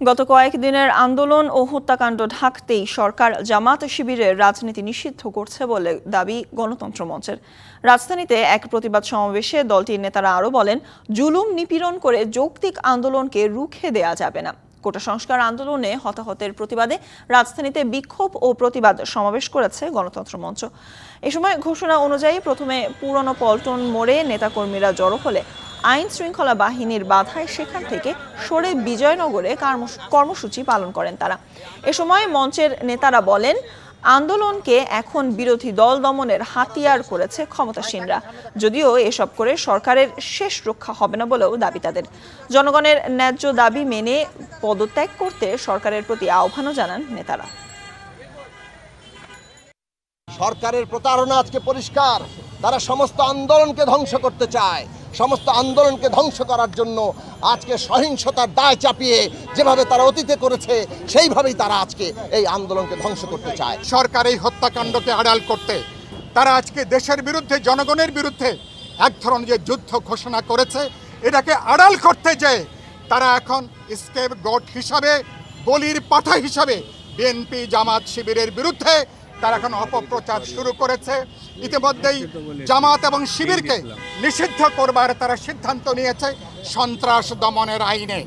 গত কয়েকদিনের আন্দোলন ও হত্যাকাণ্ড ঢাকতেই সরকার জামাত শিবিরের রাজনীতি নিষিদ্ধ করছে বলে দাবি গণতন্ত্র মঞ্চের। রাজধানীতে এক প্রতিবাদ সমাবেশে দলটির নেতারা আরও বলেন, জুলুম নিপীড়ন করে যৌক্তিক আন্দোলনকে রুখে দেয়া যাবে না। কোটা সংস্কার আন্দোলনে হতাহতের প্রতিবাদে রাজধানীতে বিক্ষোভ ও প্রতিবাদ সমাবেশ করেছে গণতন্ত্র মঞ্চ। এ সময় ঘোষণা অনুযায়ী প্রথমে পুরনো পল্টন মোড়ে নেতাকর্মীরা জড়ো হলে আইন শৃঙ্খলা বাহিনীর বাধায় সেখান থেকে সরে বিজয়নগরে কর্মসূচি পালন করেন তারা। এ সময় মঞ্চের নেতারা বলেন, আন্দোলনকে এখন বিরোধী দল দমনের হাতিয়ার করেছে ক্ষমতাসীনরা। যদিও এসব করে সরকারের শেষ রক্ষা হবে না বলেও দাবি তাদের। জনগণের ন্যায্য দাবি মেনে পদত্যাগ করতে সরকারের প্রতি আহ্বানও জানান নেতারা। সরকারের প্রতারণা আজকে পরিষ্কার। তারা সমস্ত আন্দোলনকে ধ্বংস করতে চায়। সমস্ত আন্দোলনকে ধ্বংস করার জন্য আজকে সহিংসতার দায় চাপিয়ে যেভাবে তারা অতীতে করেছে সেইভাবেই তারা আজকে এই আন্দোলনকে ধ্বংস করতে চায়। সরকার এই হত্যাকাণ্ডকে আড়াল করতে তারা আজকে দেশের বিরুদ্ধে, জনগণের বিরুদ্ধে এক ধরনের যে যুদ্ধ ঘোষণা করেছে, এটাকে আড়াল করতে যে তারা এখন স্কেপগোট হিসাবে, বলির পাঠা হিসাবে বিএনপি জামাত শিবিরের বিরুদ্ধে তারা এখন অপপ্রচার শুরু করেছে। ইতিমধ্যেই জামাত এবং শিবিরকে নিষিদ্ধ করবার তারা সিদ্ধান্ত নিয়েছে সন্ত্রাস দমনের আইনে।